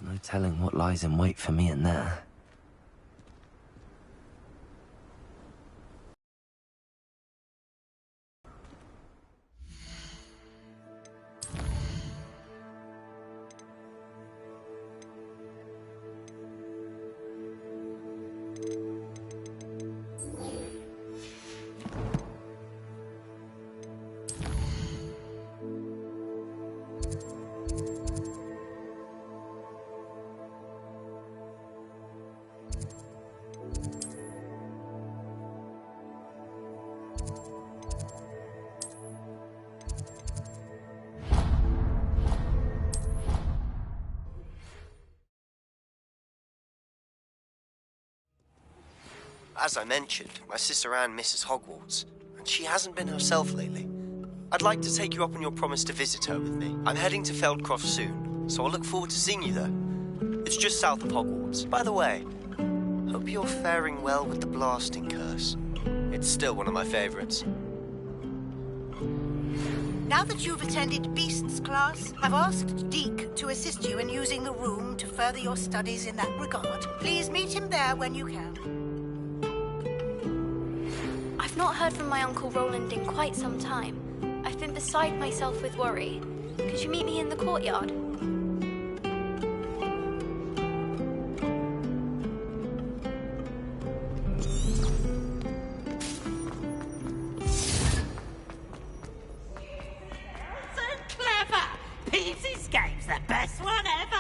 There's no telling what lies in wait for me in there. As I mentioned, my sister Anne misses Hogwarts, and she hasn't been herself lately. I'd like to take you up on your promise to visit her with me. I'm heading to Feldcroft soon, so I'll look forward to seeing you there. It's just south of Hogwarts. By the way, hope you're faring well with the blasting curse. It's still one of my favorites. Now that you've attended Beasts class, I've asked Deke to assist you in using the room to further your studies in that regard. Please meet him there when you can. I've not heard from my Uncle Roland in quite some time. I've been beside myself with worry. Could you meet me in the courtyard? So clever! Pete's Escape's the best one ever!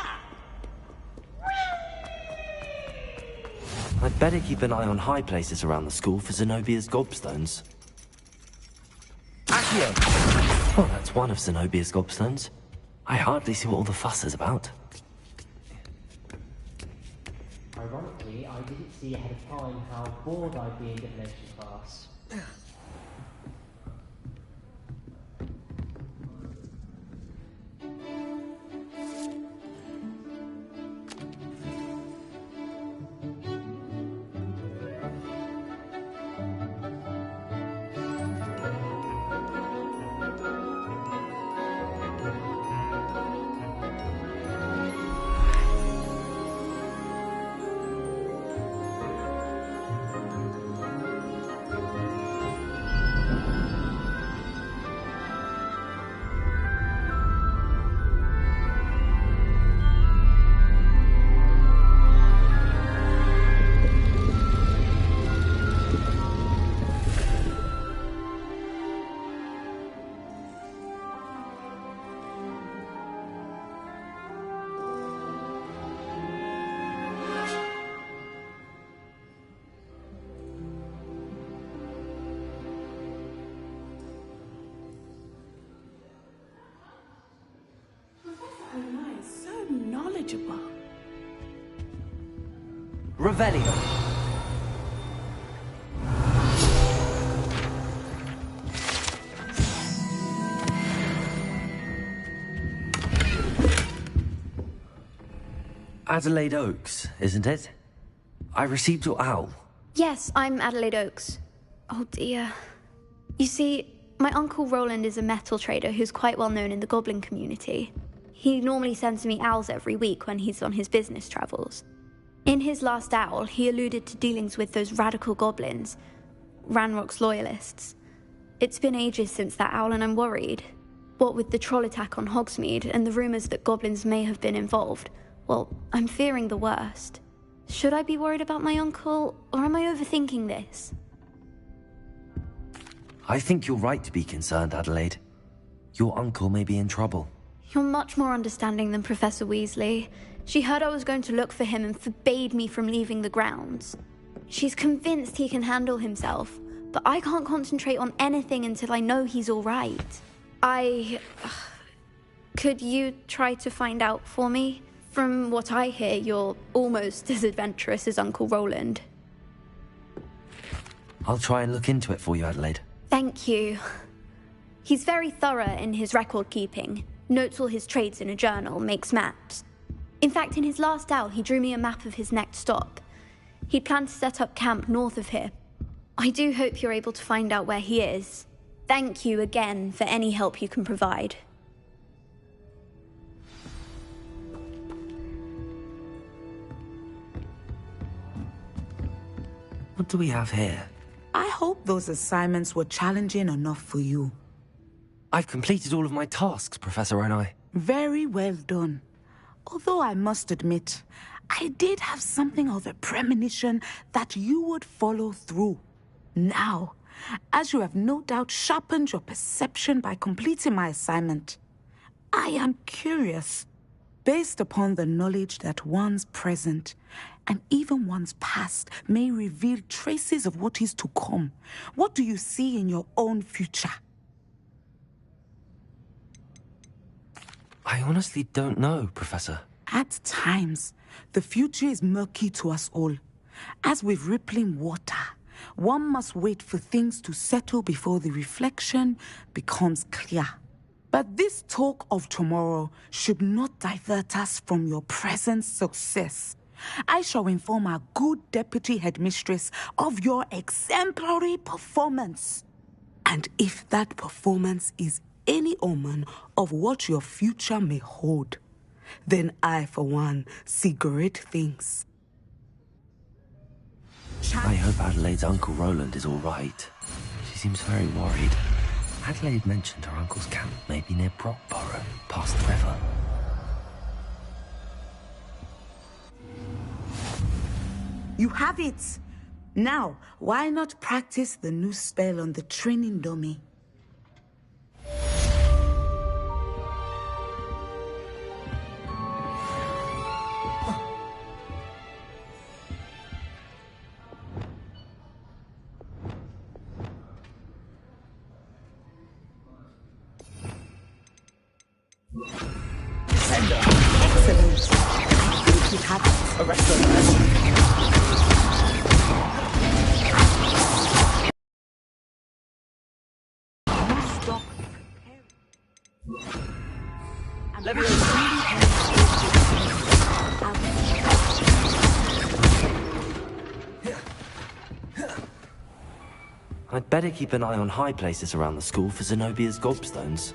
I'd better keep an eye on high places around the school for Zenobia's gobstones. Accio! Oh, that's one of Zenobia's gobstones. I hardly see what all the fuss is about. Ironically, I didn't see ahead of time how bored I'd be in divination class. Revelio. Adelaide Oaks, isn't it? I received your owl. Yes, I'm Adelaide Oaks. Oh dear. You see, my Uncle Roland is a metal trader who's quite well known in the goblin community. He normally sends me owls every week when he's on his business travels. In his last owl, he alluded to dealings with those radical goblins, Ranrock's loyalists. It's been ages since that owl and I'm worried. What with the troll attack on Hogsmeade and the rumours that goblins may have been involved, well, I'm fearing the worst. Should I be worried about my uncle, or am I overthinking this? I think you're right to be concerned, Adelaide. Your uncle may be in trouble. You're much more understanding than Professor Weasley. She heard I was going to look for him and forbade me from leaving the grounds. She's convinced he can handle himself, but I can't concentrate on anything until I know he's all right. Could you try to find out for me? From what I hear, you're almost as adventurous as Uncle Roland. I'll try and look into it for you, Adelaide. Thank you. He's very thorough in his record keeping. Notes all his trades in a journal, makes maps. In fact, in his last owl, he drew me a map of his next stop. He planned to set up camp north of here. I do hope you're able to find out where he is. Thank you again for any help you can provide. What do we have here? I hope those assignments were challenging enough for you. I've completed all of my tasks, Professor Onai. Very well done. Although I must admit, I did have something of a premonition that you would follow through. Now, as you have no doubt sharpened your perception by completing my assignment, I am curious, based upon the knowledge that one's present and even one's past may reveal traces of what is to come. What do you see in your own future? I honestly don't know, Professor. At times, the future is murky to us all. As with rippling water, one must wait for things to settle before the reflection becomes clear. But this talk of tomorrow should not divert us from your present success. I shall inform our good deputy headmistress of your exemplary performance. And if that performance is any omen of what your future may hold, then I, for one, see great things. I hope Adelaide's Uncle Roland is all right. She seems very worried. Adelaide mentioned her uncle's camp may be near Brockborough, past the river. You have it! Now, why not practice the new spell on the training dummy? Excellent. You have it. Arrest them. Stop. I'd better keep an eye on high places around the school for Zenobia's gobstones.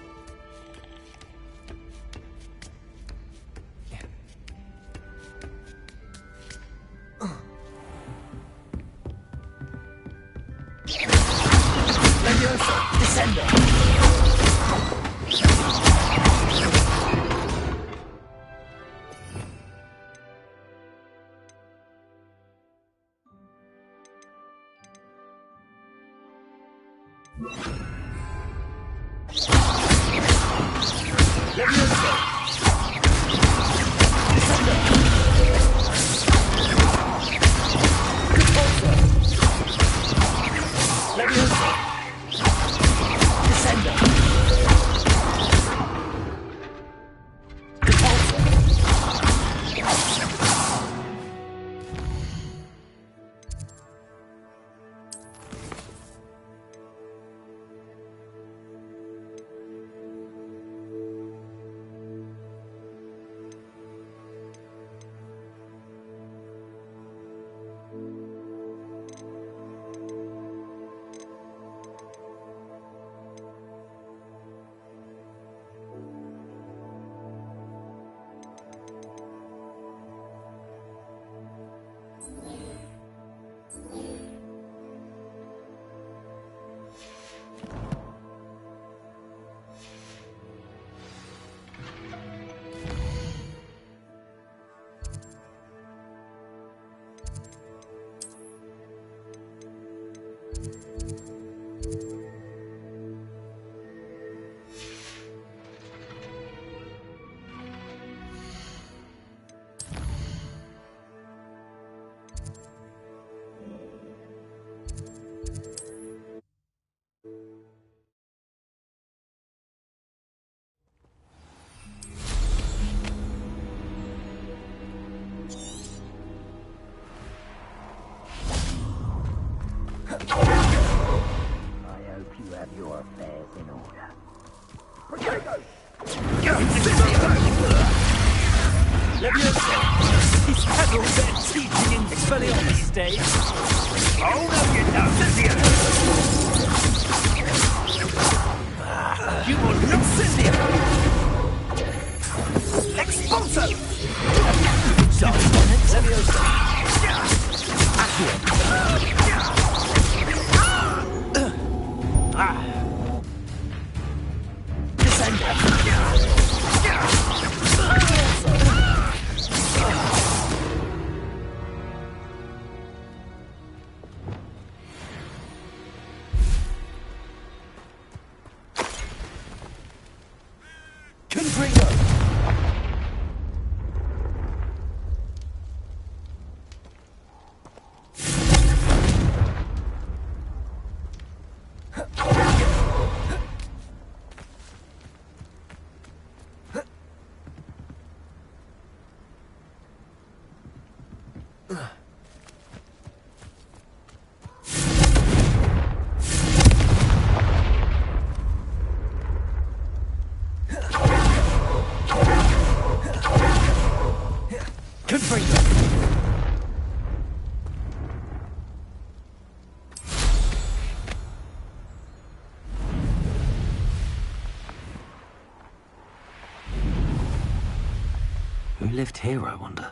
Who lived here, I wonder?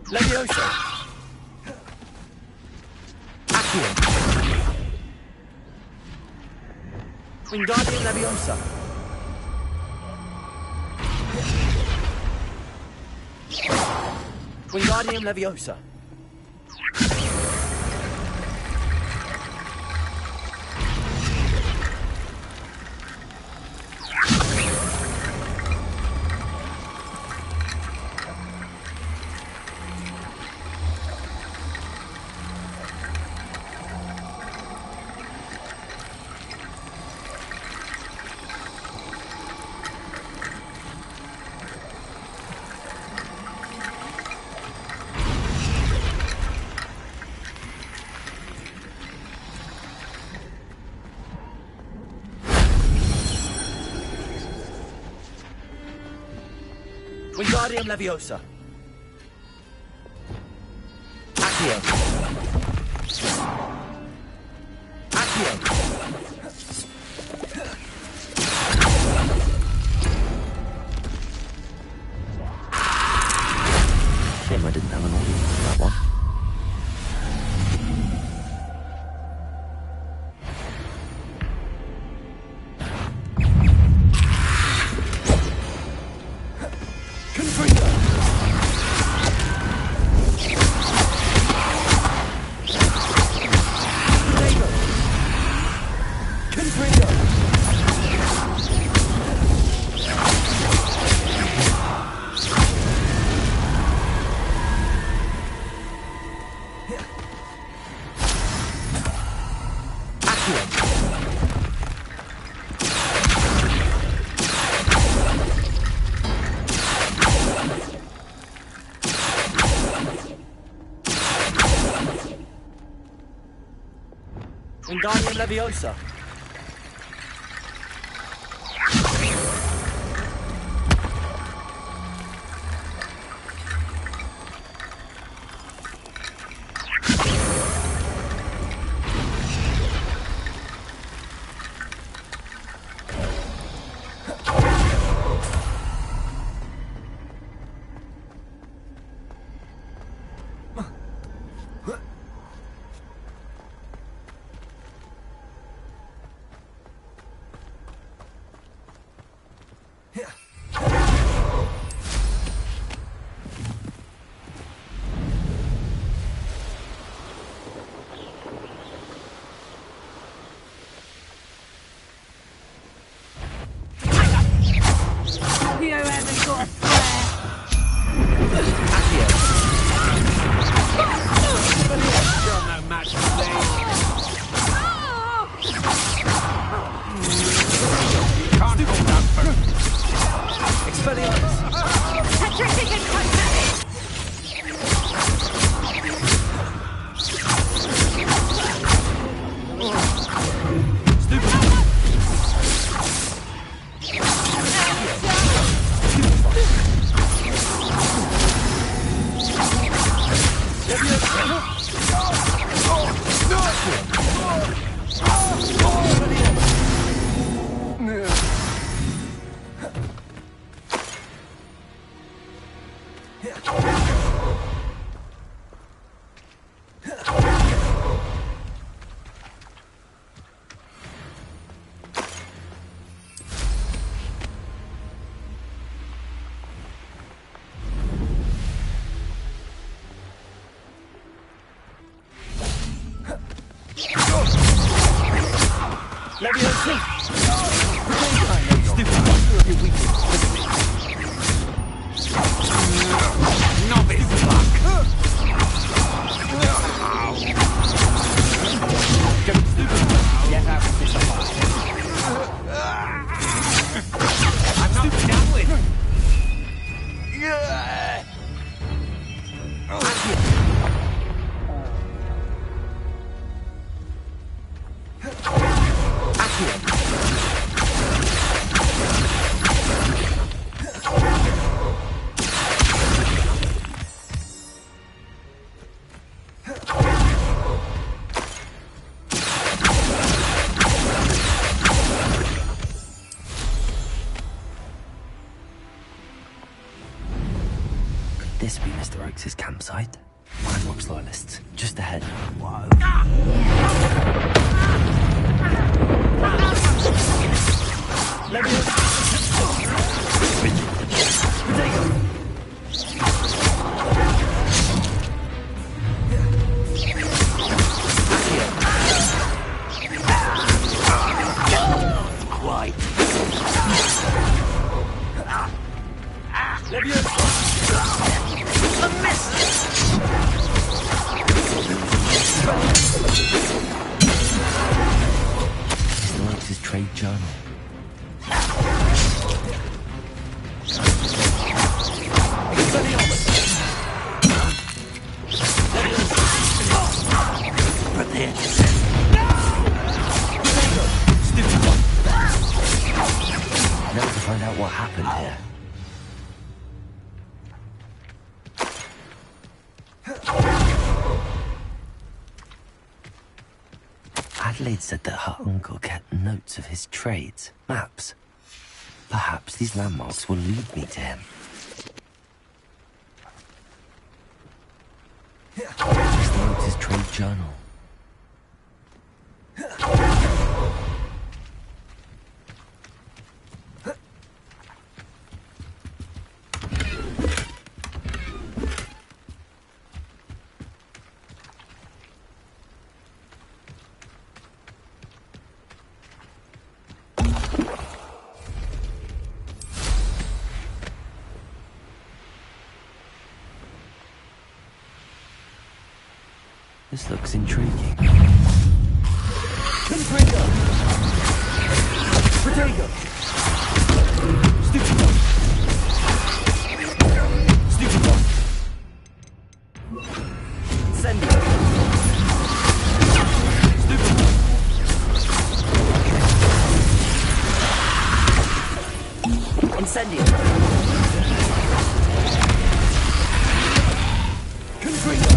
Leviosa! Accio! Wingardium Leviosa! Wingardium Leviosa! Wingardium Leviosa. Accio. Accio. Shame I didn't have an audience for that one. Wingardium Leviosa. Leviosa! Stupid! Your weakness. Novice luck! Don't stupid! Get out of this alive! I'm not done with! This be Mr. Oakes' campsite. Hogwarts loyalists, just ahead. Whoa. Mr. Oakes' trade journal. Prepare yourself. Now to find out what happened here. Adelaide said that her uncle kept notes of his trades, maps. Perhaps these landmarks will lead me to him. Mr. Oakes' trade journal. This looks intriguing. Confringo! Protego! Stupid! Stupid! Incendio! Stupid! Incendio! Confringo!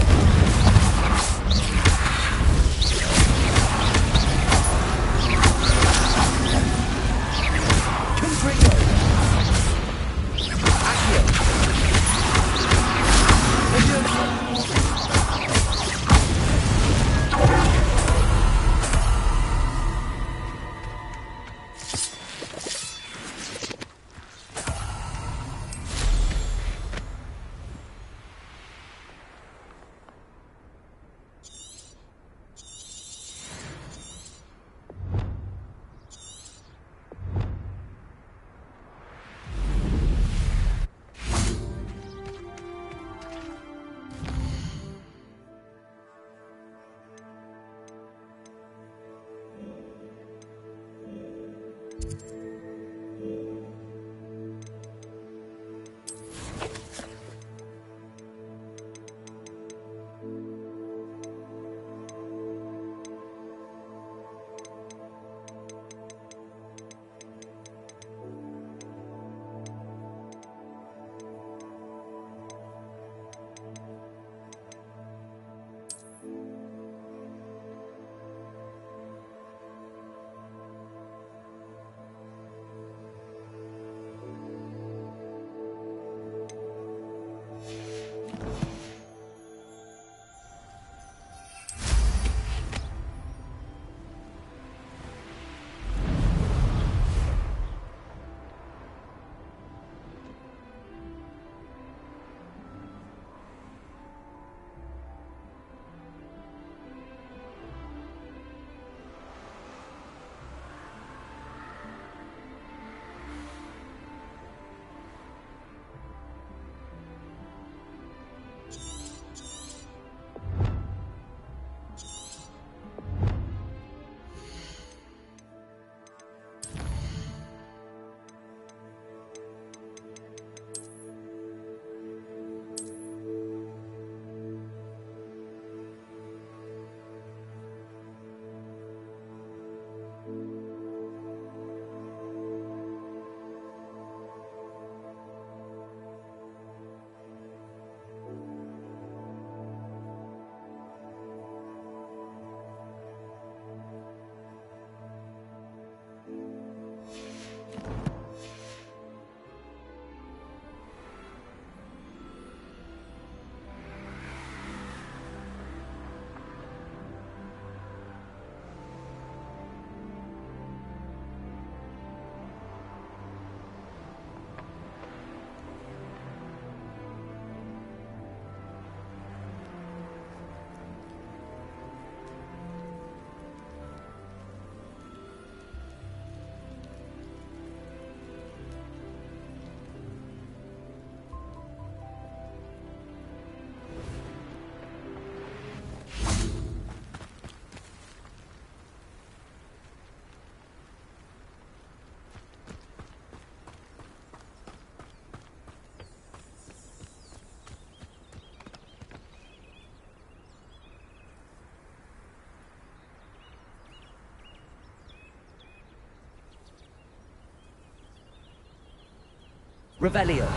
Revelio.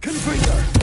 Confringo!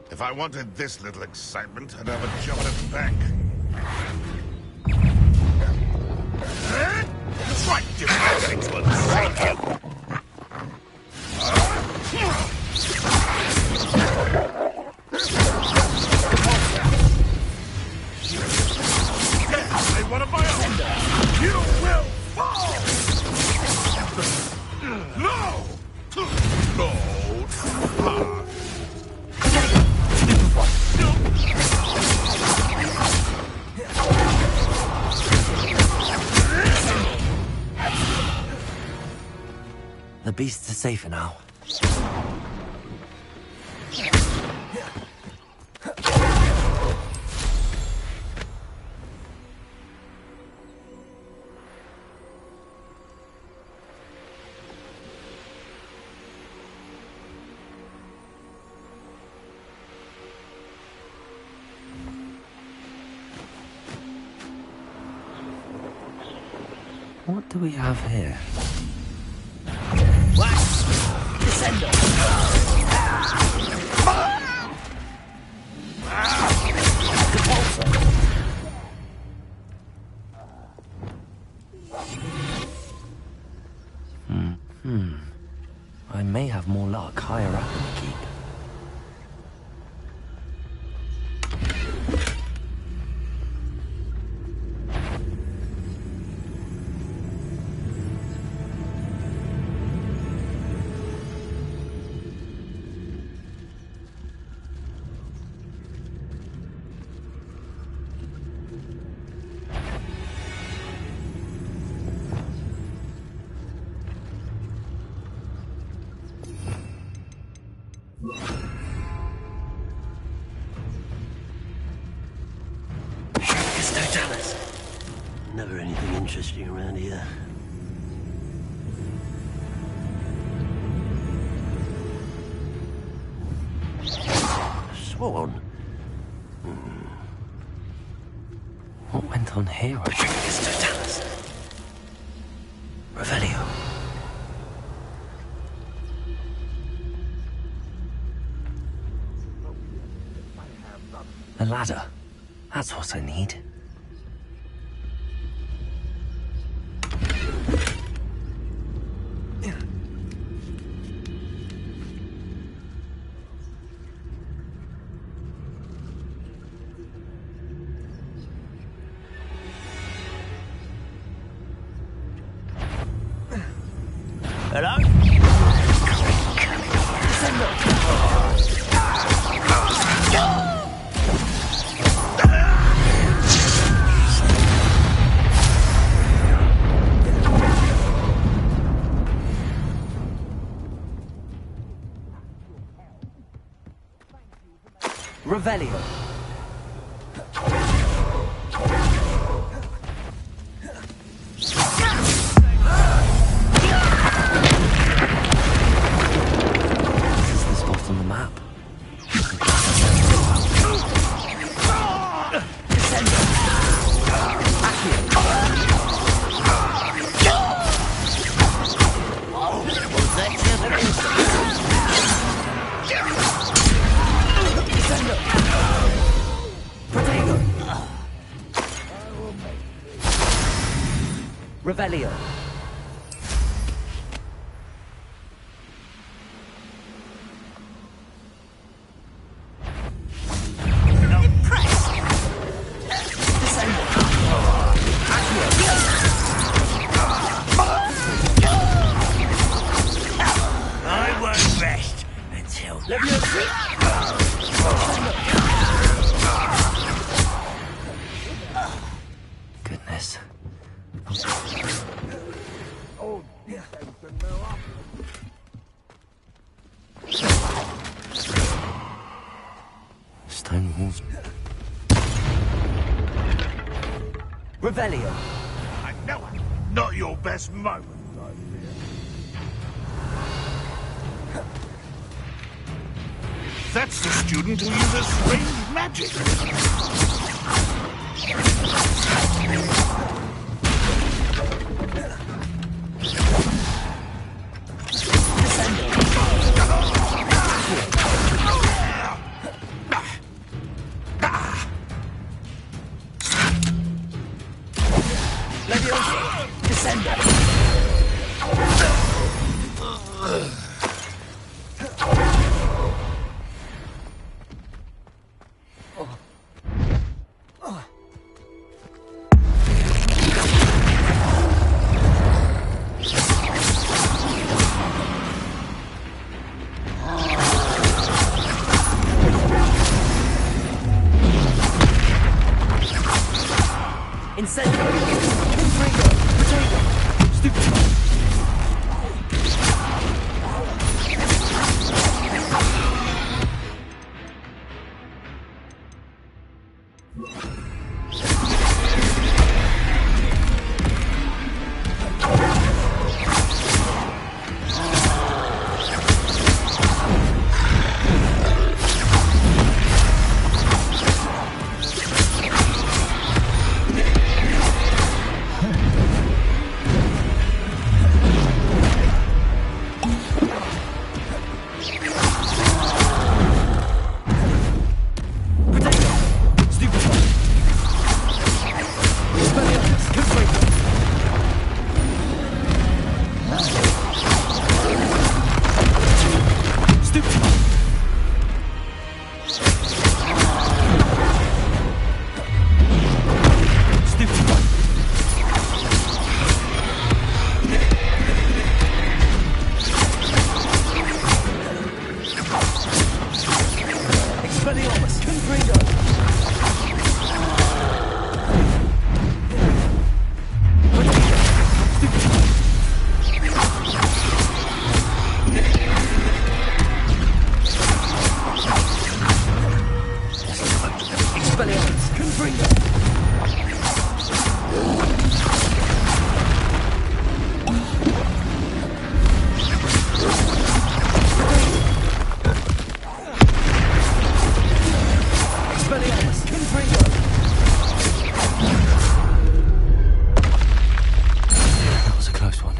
If I wanted this little excitement, I'd have a jump at the bank. Right, getting to unseat you! Yeah, one of my own! You will fall! No! No! Ah. The beasts are safer now. What do we have here? What? I may have more luck higher up in the keep. Never anything interesting around here. Swan. What went on here? Totalis. Revelio. A ladder. That's what I need. Hello? Revelio. On the map. Revelio. I won't rest until Goodness. Stone walls. Revelio. I know it. Not your best moment, I fear. That's the student who uses strange magic. Expelliarmus Confringo! Expelliarmus Confringo! Expelliarmus Confringo! That was a close one.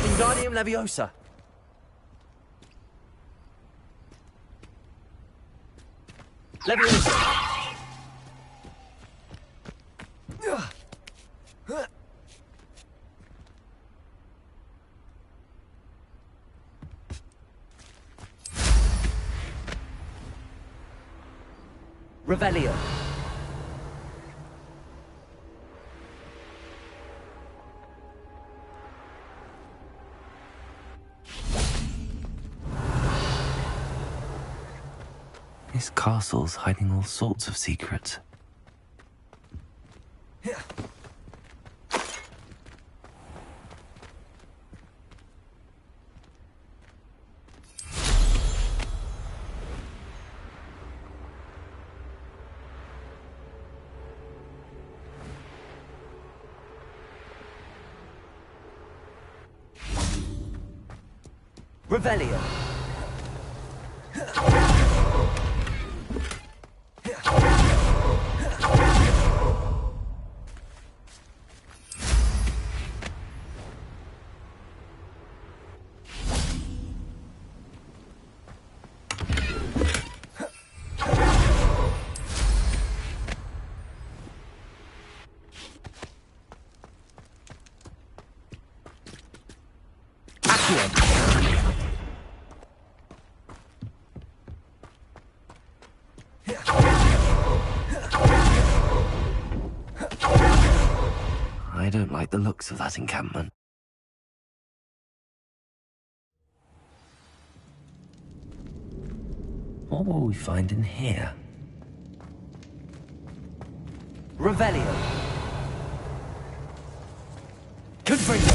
Wingardium Leviosa. Leviosa. Revelio. This castle's hiding all sorts of secrets. Revelio. I don't like the looks of that encampment. What will we find in here? Revelio. Confringo.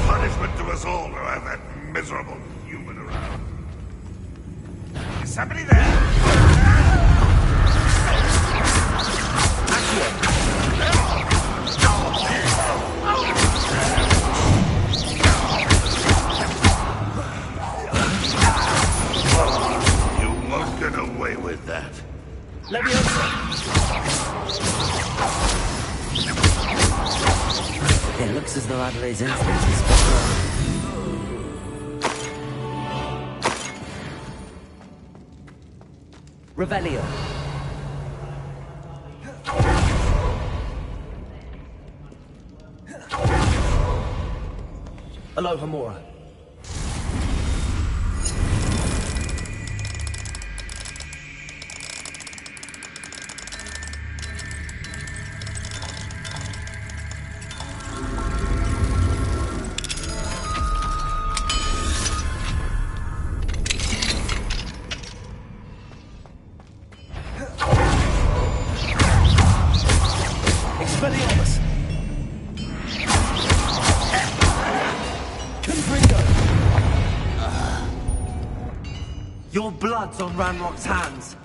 Punishment to us all to have that miserable human around. Is somebody there? You won't get away with that. Leviosa. It looks as though Adelaide's influence is strong. Revelio. Aloha Mora. Expelliarmus. Confringo. Your blood's on Ranrock's hands.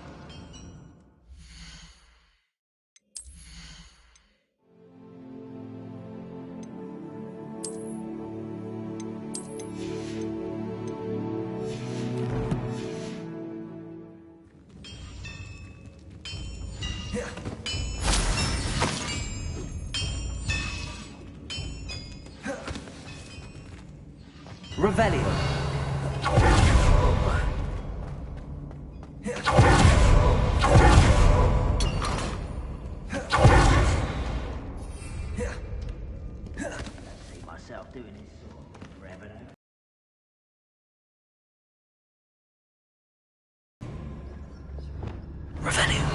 Revelio. See myself doing this sort of forever now. Revelio.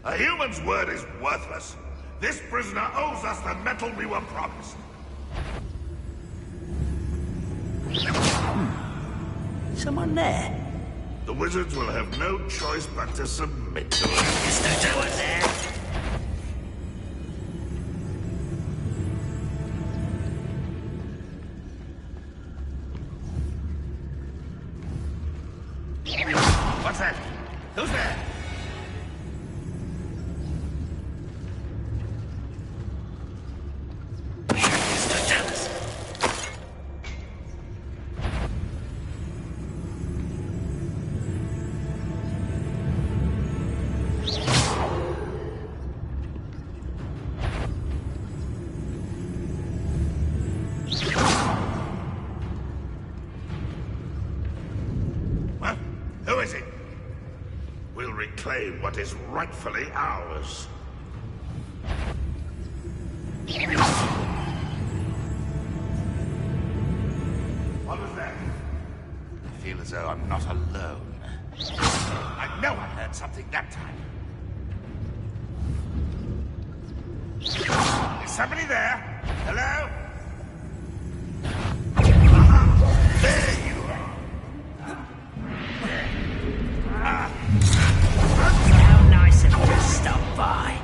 A human's word is worthless. This prisoner owes us the metal we were promised. Someone there? The wizards will have no choice but to submit to it. Someone there? What's that? Who's there? Who is it? We'll reclaim what is rightfully ours. What was that? I feel as though I'm not alone. I know I heard something that time. Is somebody there? Hello? There you are. How nice of you to stop by.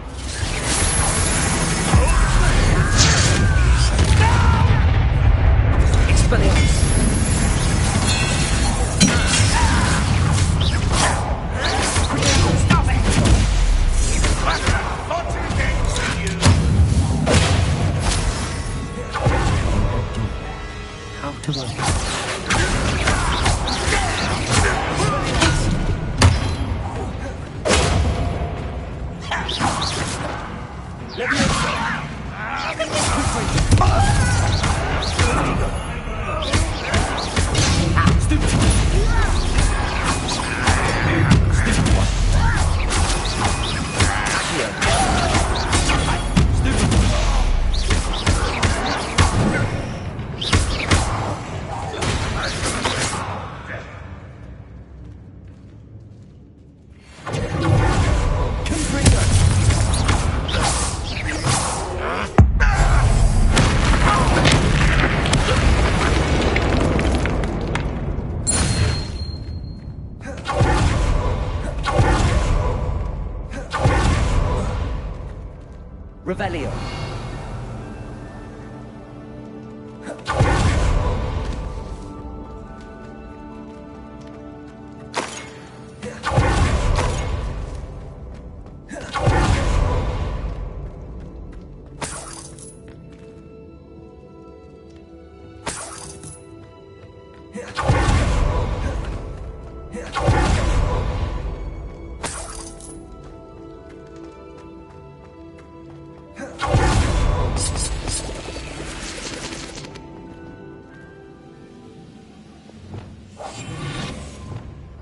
Revelio.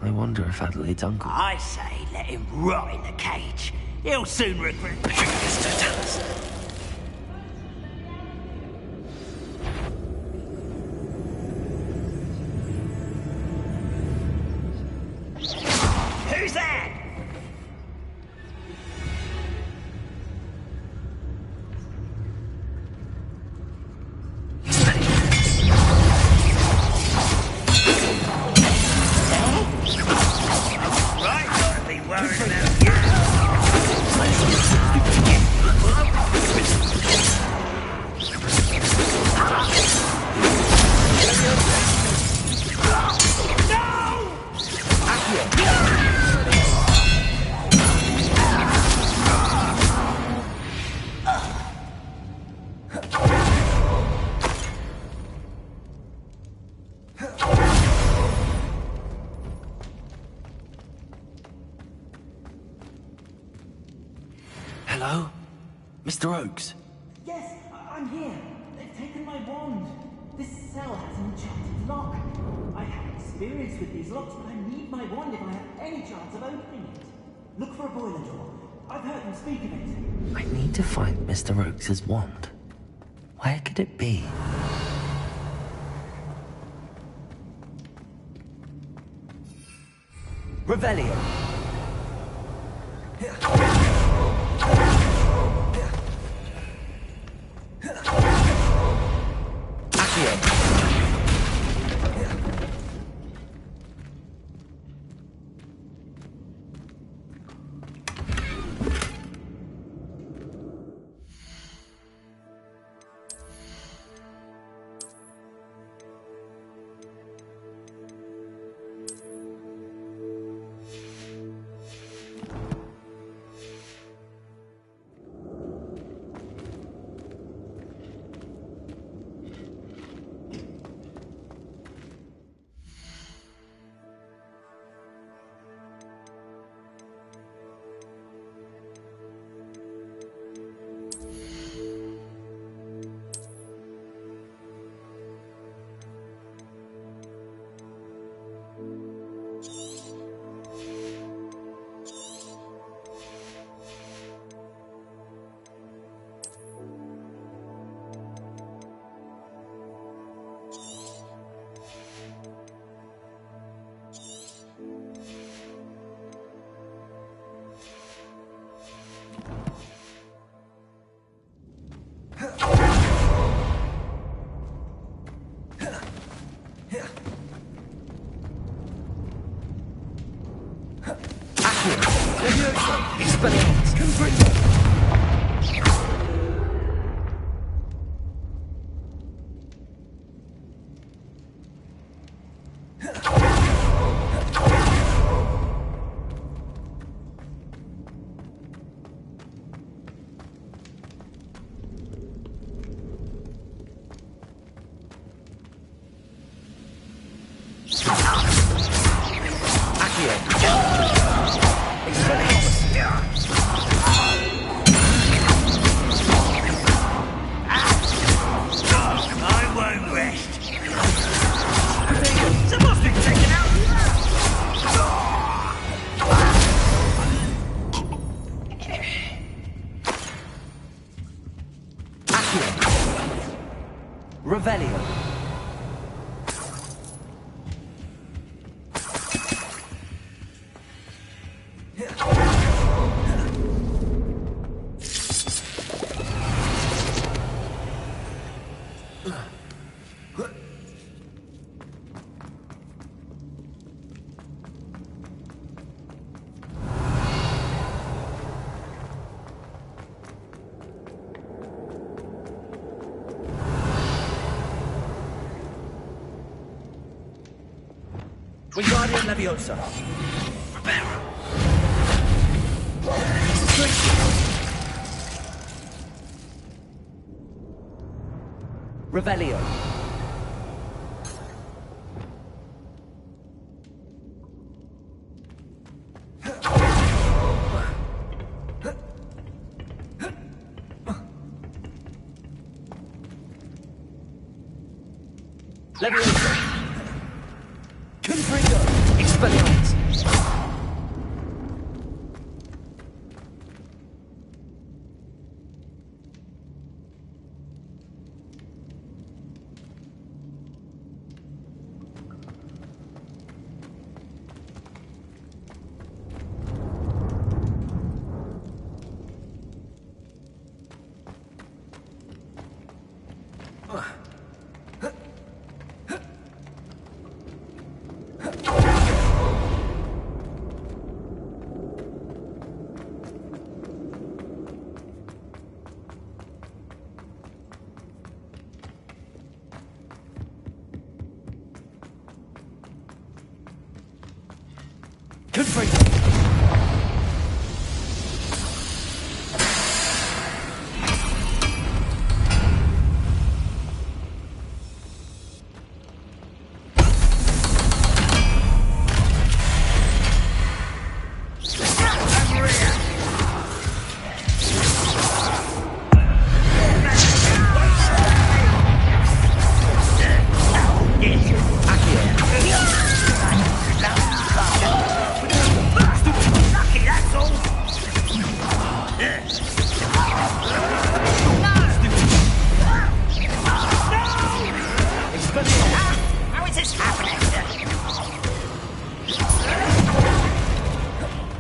I wonder if Adelaide's uncle... I say let him rot in the cage. He'll soon regret... Who's that? Right, gotta be worried about you. Hello? Mr. Oakes? Yes, I'm here. They've taken my wand. This cell has an enchanted lock. I have experience with these locks, but I need my wand if I have any chance of opening it. Look for a boiler door. I've heard them speak of it. I need to find Mr. Oakes' wand. Where could it be? Revelio. Revelio. Wingardium Leviosa. Prepare. Revelio. Leviosa. Confringo. Expelliarmus. Confringo. How is this happening?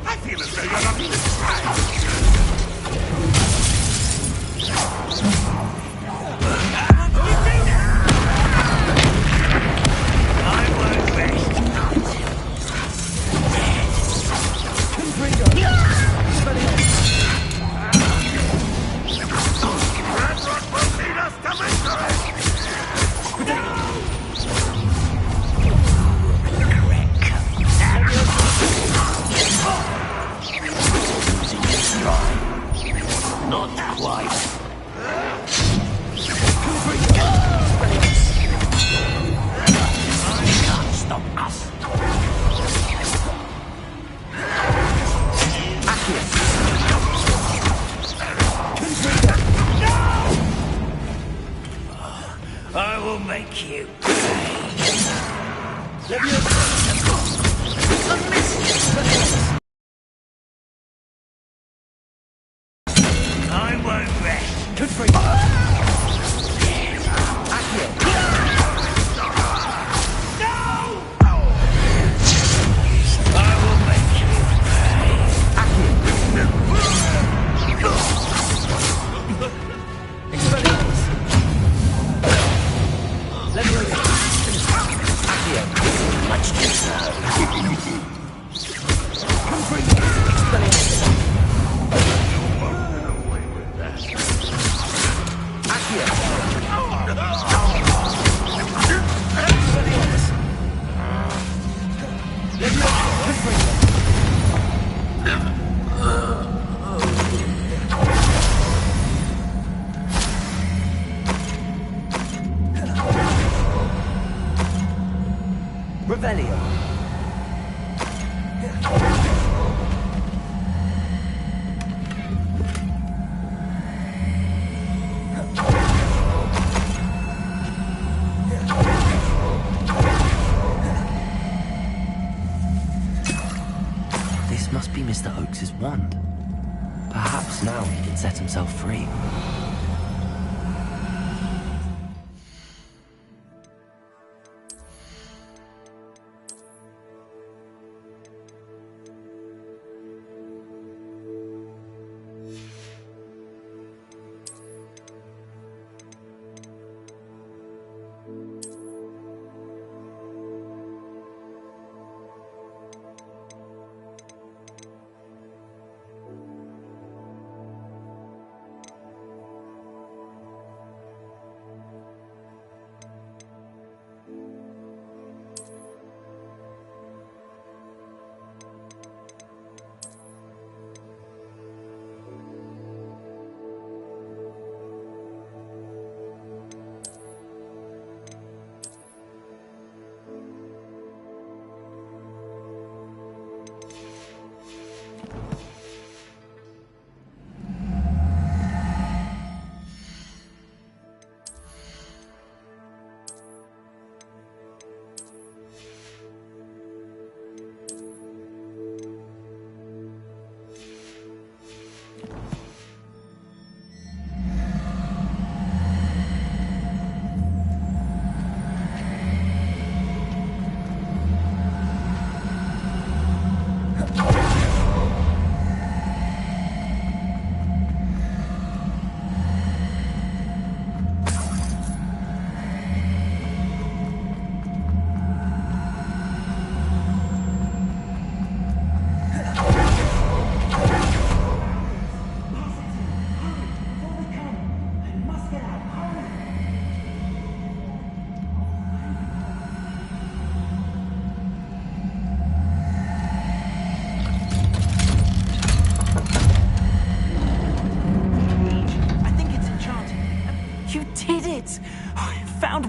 I feel as though you're not listening. I won't rest. Ranrock will lead us to victory! Not quite. Can't stop us. I will make you I won't rest. I will make you Much too slow. Revelio. This must be Mr. Oakes's wand. Perhaps now he can set himself free.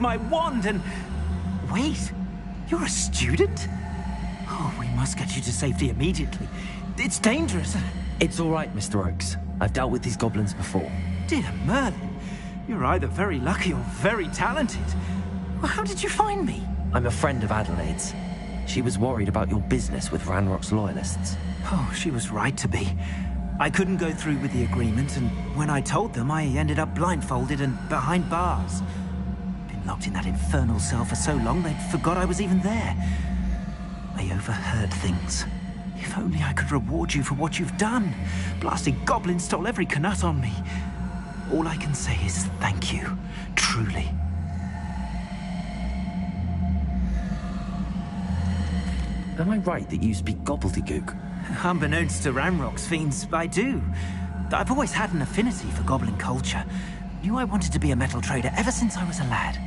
My wand and... Wait, you're a student? Oh, we must get you to safety immediately. It's dangerous. It's all right, Mr. Oakes. I've dealt with these goblins before. Dear Merlin, you're either very lucky or very talented. Well, how did you find me? I'm a friend of Adelaide's. She was worried about your business with Ranrock's loyalists. Oh, she was right to be. I couldn't go through with the agreement, and when I told them, I ended up blindfolded and behind bars. Locked in that infernal cell for so long, they'd forgot I was even there. I overheard things. If only I could reward you for what you've done. Blasted goblins stole every knut on me. All I can say is thank you. Truly. Am I right that you speak gobbledygook? Unbeknownst to Ranrock's fiends, I do. I've always had an affinity for goblin culture. Knew I wanted to be a metal trader ever since I was a lad.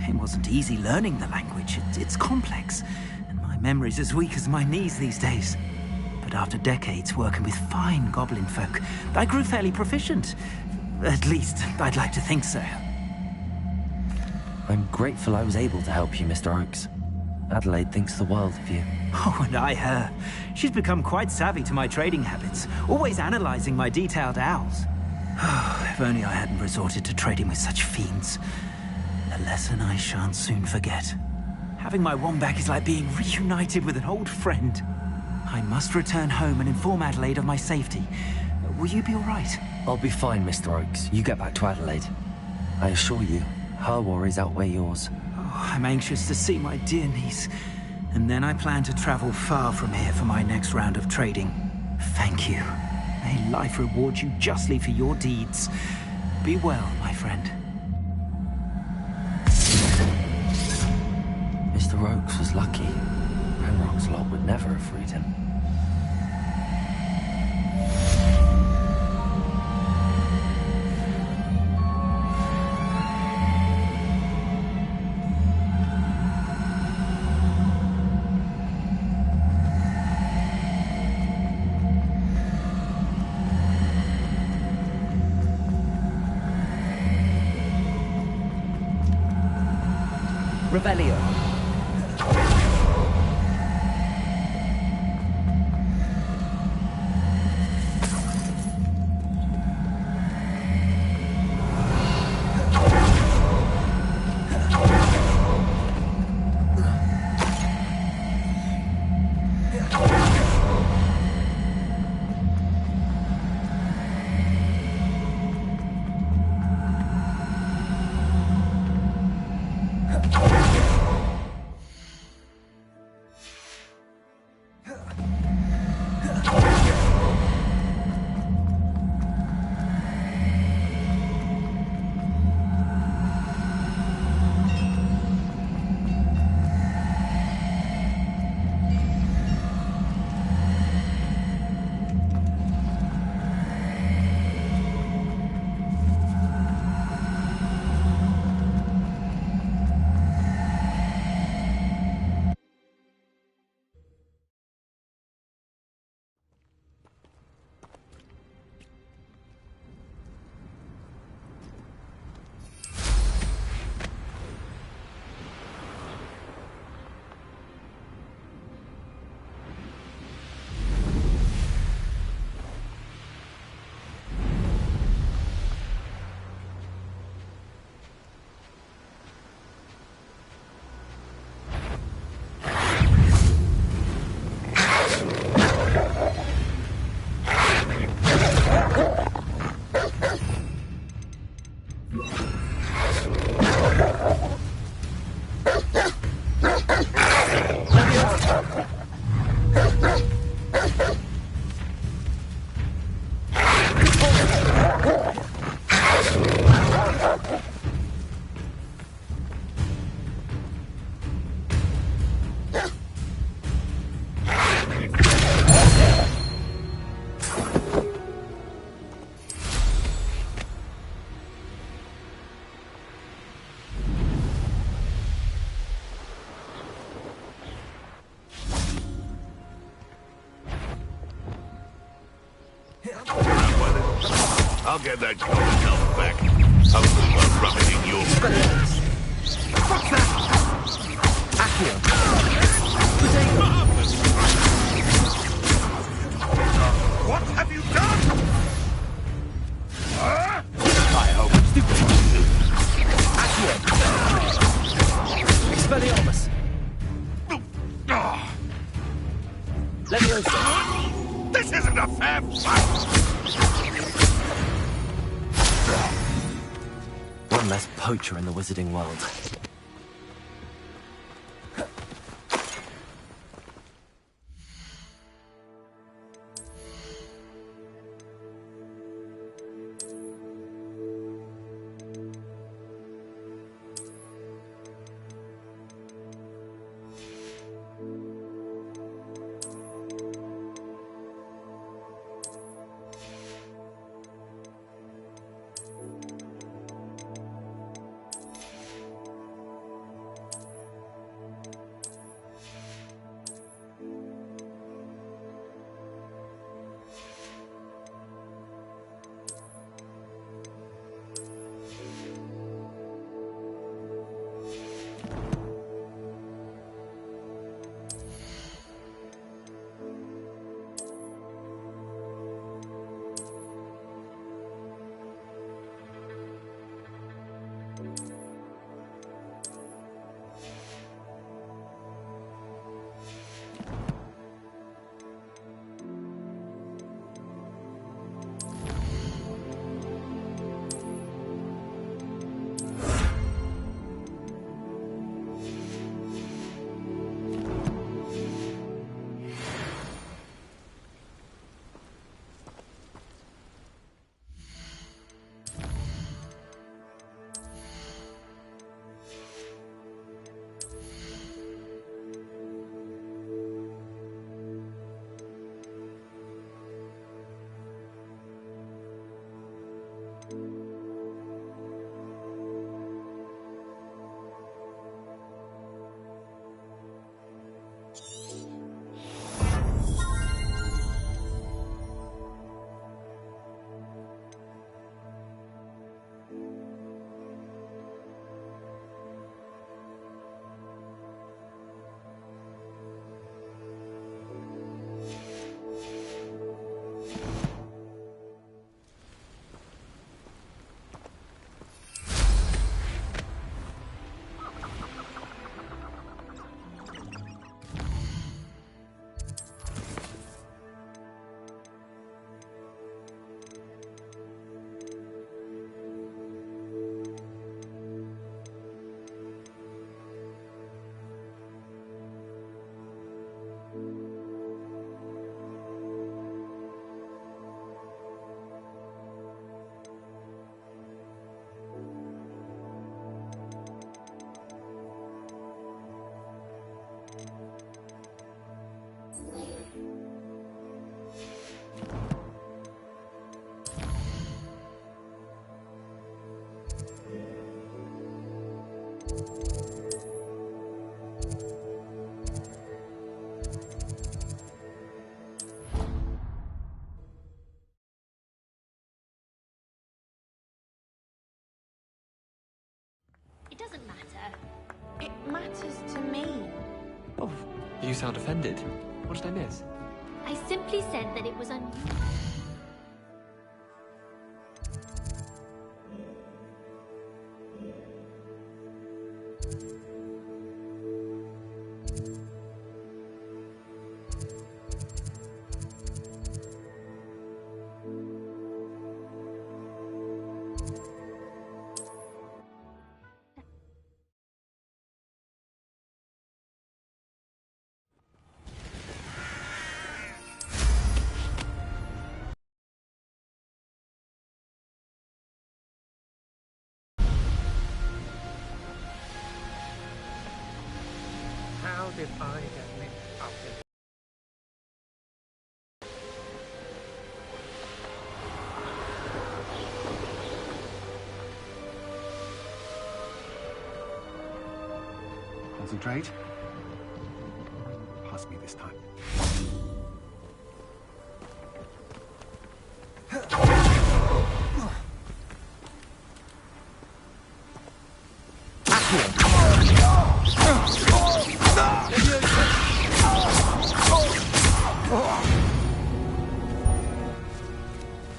It wasn't easy learning the language. It's complex, and my memory's as weak as my knees these days. But after decades working with fine goblin folk, I grew fairly proficient. At least, I'd like to think so. I'm grateful I was able to help you, Mr. Oakes. Adelaide thinks the world of you. Oh, and I her. She's become quite savvy to my trading habits, always analyzing my detailed owls. If only I hadn't resorted to trading with such fiends. A lesson I shan't soon forget. Having my wand back is like being reunited with an old friend. I must return home and inform Adelaide of my safety. Will you be all right? I'll be fine, Mr. Oakes. You get back to Adelaide. I assure you, her worries outweigh yours. Oh, I'm anxious to see my dear niece. And then I plan to travel far from here for my next round of trading. Thank you. May life reward you justly for your deeds. Be well, my friend. Mr. Oakes was lucky. Ranrock's lot would never have freed him. Revelio. I'll get that golden elf back. Hopefully won't rub it in your face. What's that? Accio. What have you done? I hope. Stupid. Accio. Expelliarmus. Leviosa. This isn't a fair fight! One less poacher in the wizarding world. It doesn't matter. It matters to me. Oh, you sound offended. What did I miss? I simply said that it was unusual. How did I get mixed up in? Concentrate. Pass me this time.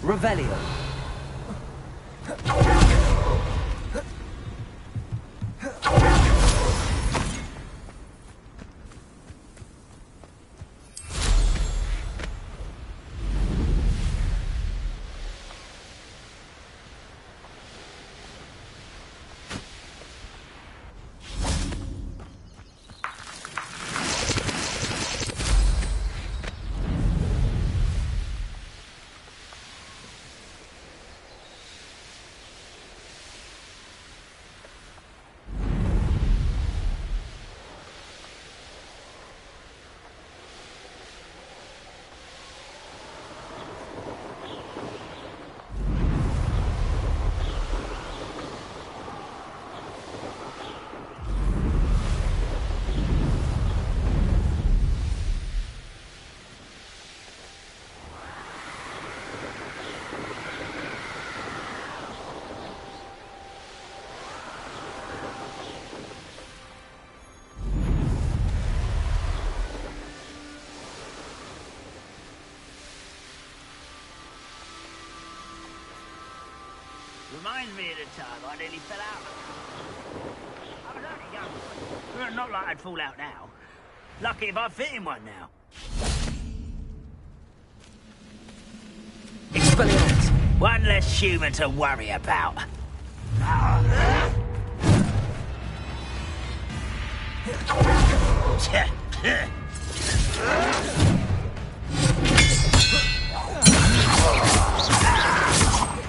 Revelio. Reminds me of the time I nearly fell out. I was only young, but not like I'd fall out now. Lucky if I fit in one now. Expelliarmus. One less human to worry about.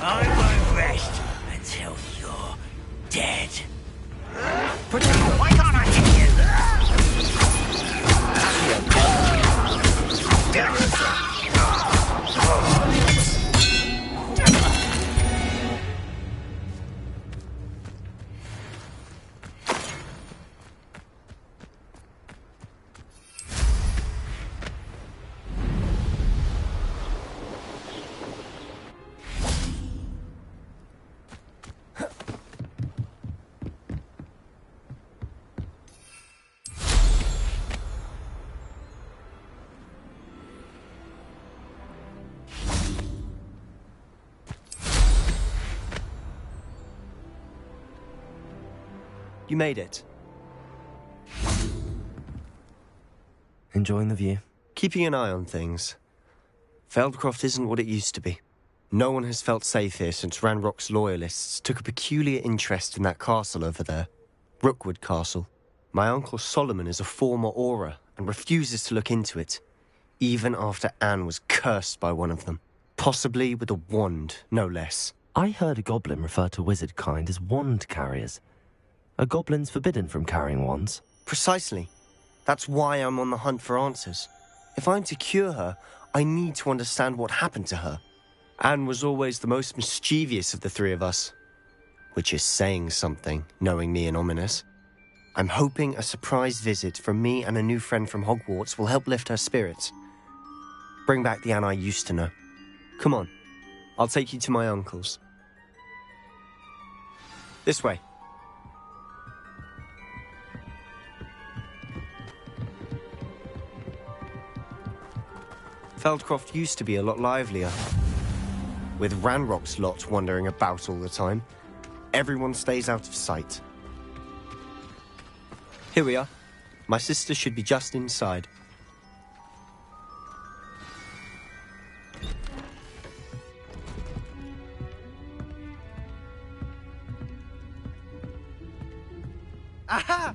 I won't rest until you're dead. Why can't I hit you? You made it. Enjoying the view? Keeping an eye on things. Feldcroft isn't what it used to be. No one has felt safe here since Ranrock's loyalists took a peculiar interest in that castle over there. Rookwood Castle. My uncle Solomon is a former Auror and refuses to look into it, even after Anne was cursed by one of them. Possibly with a wand, no less. I heard a goblin refer to wizard kind as wand carriers. Are goblins forbidden from carrying wands? Precisely. That's why I'm on the hunt for answers. If I'm to cure her, I need to understand what happened to her. Anne was always the most mischievous of the three of us. Which is saying something, knowing me and Ominous. I'm hoping a surprise visit from me and a new friend from Hogwarts will help lift her spirits. Bring back the Anne I used to know. Come on, I'll take you to my uncle's. This way. Feldcroft used to be a lot livelier. With Ranrock's lot wandering about all the time, everyone stays out of sight. Here we are. My sister should be just inside. Aha!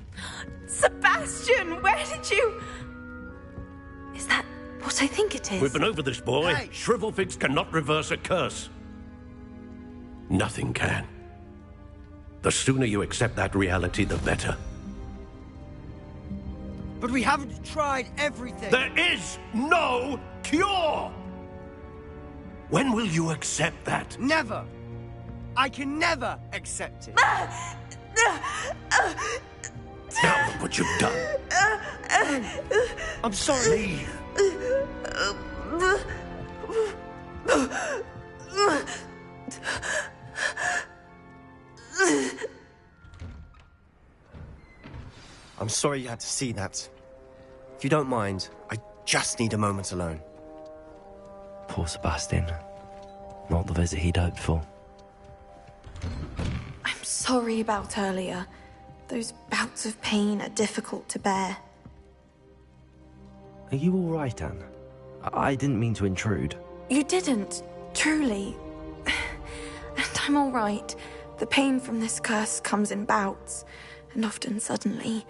Sebastian, where did you... Is that what I think it is? We've been over this, boy. Hey. Shrivelfix cannot reverse a curse. Nothing can. The sooner you accept that reality, the better. But we haven't tried everything. There is no cure! When will you accept that? Never. I can never accept it. Now look what you've done. I'm sorry. I'm sorry you had to see that. If you don't mind, I just need a moment alone. Poor Sebastian. Not the visit he'd hoped for. I'm sorry about earlier. Those bouts of pain are difficult to bear. Are you all right, Anne? I didn't mean to intrude. You didn't, truly. And I'm all right. The pain from this curse comes in bouts, and often suddenly.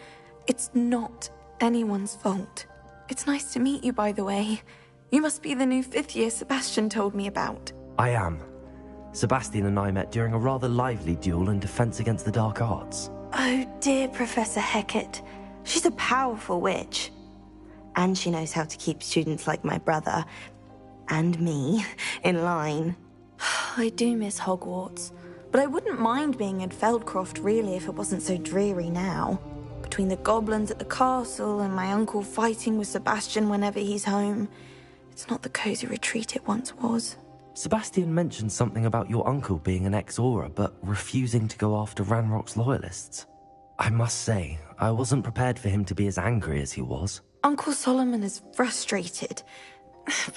It's not anyone's fault. It's nice to meet you, by the way. You must be the new 5th year Sebastian told me about. I am. Sebastian and I met during a rather lively duel in defense against the dark arts. Oh dear, Professor Hecat. She's a powerful witch. And she knows how to keep students like my brother, and me, in line. I do miss Hogwarts, but I wouldn't mind being in Feldcroft, really, if it wasn't so dreary now. Between the goblins at the castle and my uncle fighting with Sebastian whenever he's home, it's not the cozy retreat it once was. Sebastian mentioned something about your uncle being an ex-Auror, but refusing to go after Ranrock's loyalists. I must say, I wasn't prepared for him to be as angry as he was. Uncle Solomon is frustrated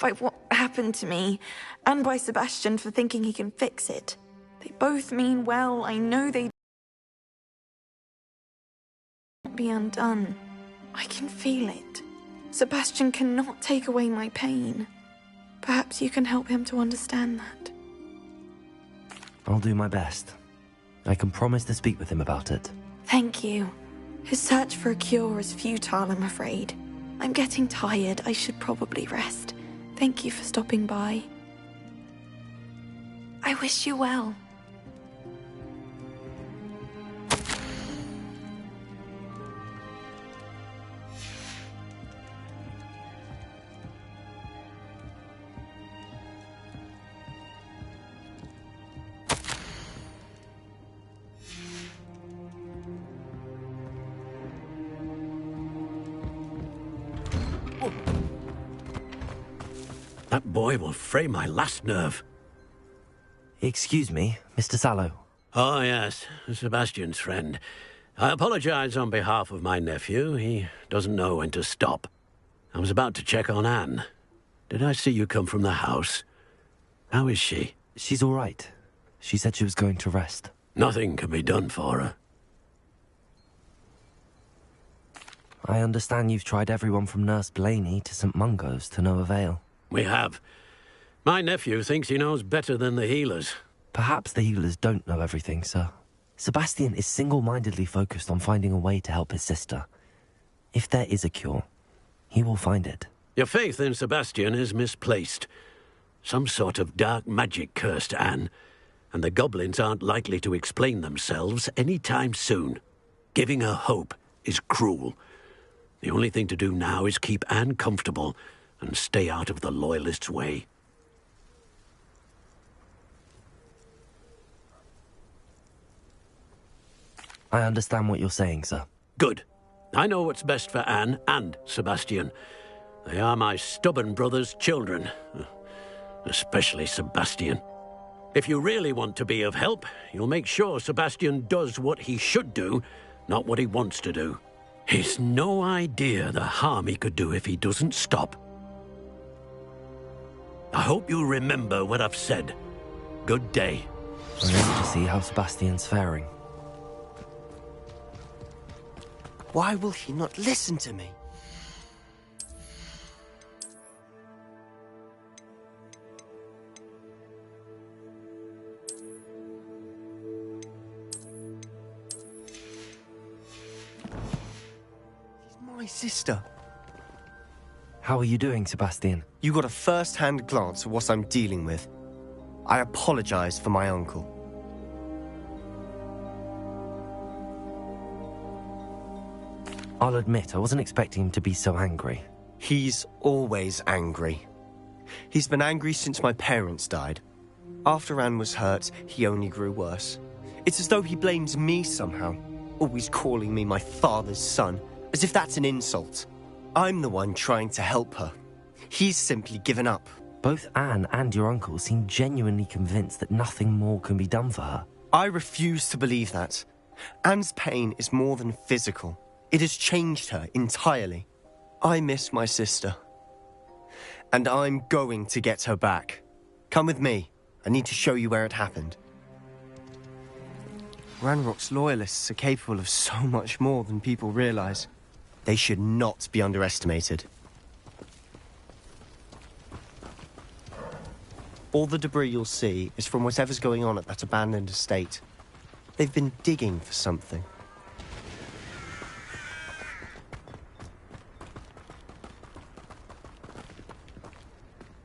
by what happened to me, and by Sebastian for thinking he can fix it. They both mean well. I know they won't be undone. I can feel it. Sebastian cannot take away my pain. Perhaps you can help him to understand that. I'll do my best. I can promise to speak with him about it. Thank you. His search for a cure is futile, I'm afraid. I'm getting tired. I should probably rest. Thank you for stopping by. I wish you well. That boy will fray my last nerve. Excuse me, Mr. Sallow. Oh, yes, Sebastian's friend. I apologize on behalf of my nephew. He doesn't know when to stop. I was about to check on Anne. Did I see you come from the house? How is she? She's all right. She said she was going to rest. Nothing can be done for her. I understand you've tried everyone from Nurse Blaney to St. Mungo's to no avail. We have. My nephew thinks he knows better than the healers. Perhaps the healers don't know everything, sir. Sebastian is single-mindedly focused on finding a way to help his sister. If there is a cure, he will find it. Your faith in Sebastian is misplaced. Some sort of dark magic cursed Anne, and the goblins aren't likely to explain themselves any time soon. Giving her hope is cruel. The only thing to do now is keep Anne comfortable and stay out of the Loyalists' way. I understand what you're saying, sir. Good. I know what's best for Anne and Sebastian. They are my stubborn brother's children. Especially Sebastian. If you really want to be of help, you'll make sure Sebastian does what he should do, not what he wants to do. He's no idea the harm he could do if he doesn't stop. I hope you remember what I've said. Good day. I'm ready to see how Sebastian's faring. Why will he not listen to me? She's my sister. How are you doing, Sebastian? You got a first-hand glance at what I'm dealing with. I apologize for my uncle. I'll admit, I wasn't expecting him to be so angry. He's always angry. He's been angry since my parents died. After Anne was hurt, he only grew worse. It's as though he blames me somehow, always calling me my father's son, as if that's an insult. I'm the one trying to help her. He's simply given up. Both Anne and your uncle seem genuinely convinced that nothing more can be done for her. I refuse to believe that. Anne's pain is more than physical. It has changed her entirely. I miss my sister. And I'm going to get her back. Come with me. I need to show you where it happened. Ranrock's loyalists are capable of so much more than people realize. They should not be underestimated. All the debris you'll see is from whatever's going on at that abandoned estate. They've been digging for something.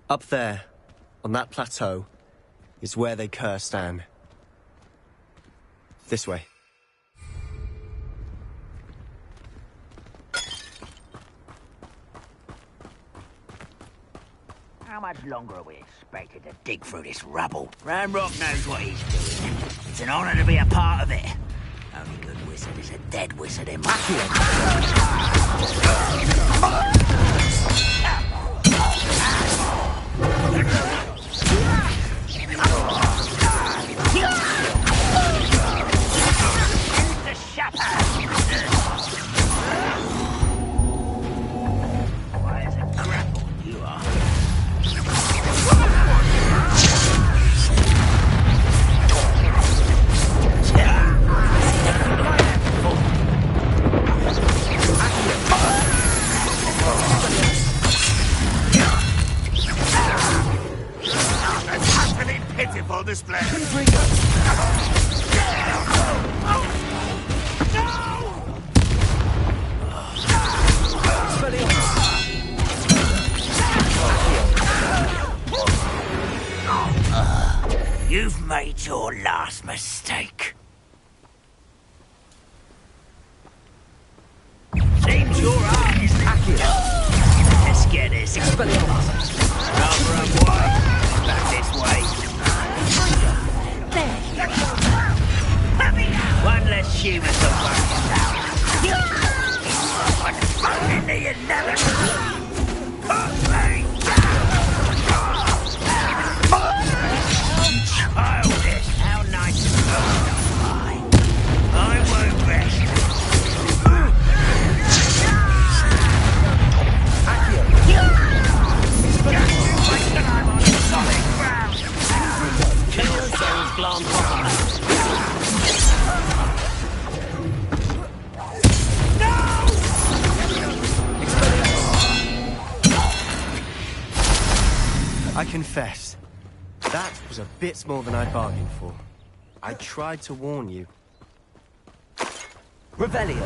Up there, on that plateau, is where they cursed Anne. This way. How much longer are we expected to dig through this rubble? Ranrock knows what he's doing. It's an honor to be a part of it. Only good wizard is a dead wizard in my display. You've made your last mistake. Seems your art is Let's get this. Rubber and white. Back this way. One less human to worry about. Only you never put me childish. How nice and good am I won't rest. I'm on solid ground. Souls glance off. I confess, that was a bit more than I bargained for. I tried to warn you. Revelio.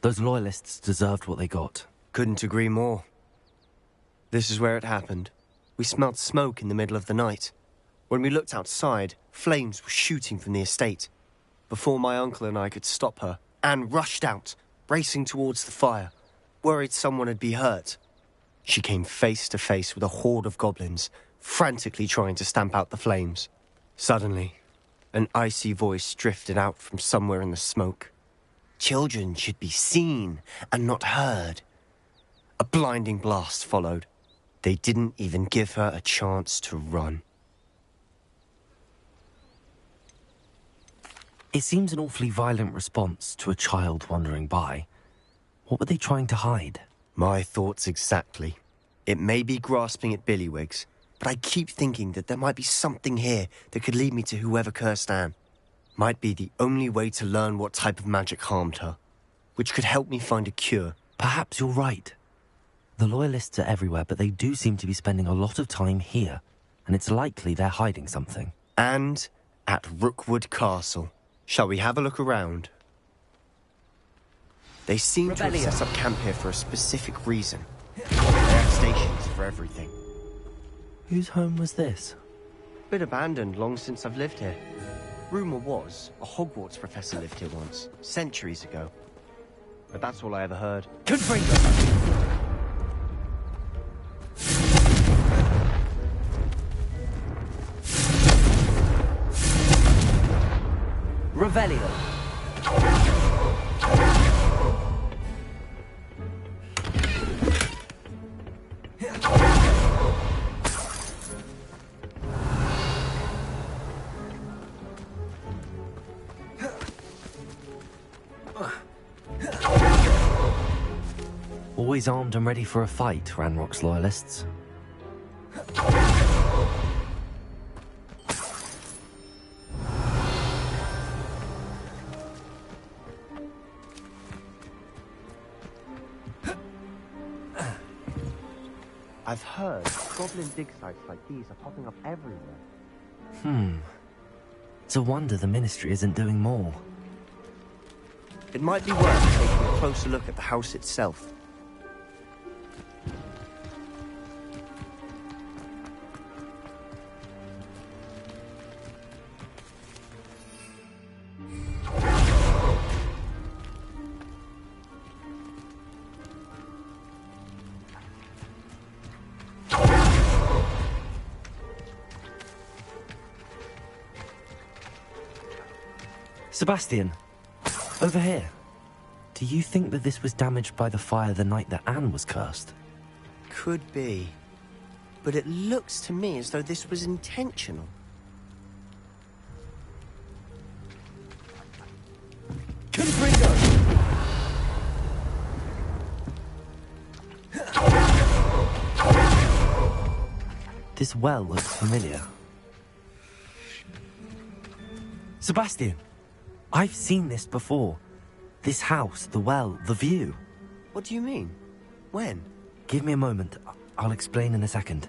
Those loyalists deserved what they got. Couldn't agree more. This is where it happened. We smelled smoke in the middle of the night. When we looked outside, flames were shooting from the estate. Before my uncle and I could stop her, Anne rushed out, racing towards the fire, worried someone had been hurt. She came face to face with a horde of goblins, frantically trying to stamp out the flames. Suddenly, an icy voice drifted out from somewhere in the smoke. Children should be seen and not heard. A blinding blast followed. They didn't even give her a chance to run. It seems an awfully violent response to a child wandering by. What were they trying to hide? My thoughts exactly. It may be grasping at billywhigs, but I keep thinking that there might be something here that could lead me to whoever cursed Anne. Might be the only way to learn what type of magic harmed her, which could help me find a cure. Perhaps you're right. The Loyalists are everywhere, but they do seem to be spending a lot of time here, and it's likely they're hiding something. And at Rookwood Castle. Shall we have a look around? They seem to have set up camp here for a specific reason. They have stations for everything. Whose home was this? Been abandoned long since I've lived here. Rumour was, a Hogwarts professor lived here once, centuries ago. But that's all I ever heard. Revelio. Always armed and ready for a fight, Ranrock's loyalists. I've heard goblin dig sites like these are popping up everywhere. It's a wonder the Ministry isn't doing more. It might be worth taking a closer look at the house itself. Sebastian, over here. Do you think that this was damaged by the fire the night that Anne was cursed? Could be. But it looks to me as though this was intentional. This well looks familiar. Sebastian, I've seen this before. This house, the well, the view. What do you mean? When? Give me a moment. I'll explain in a second.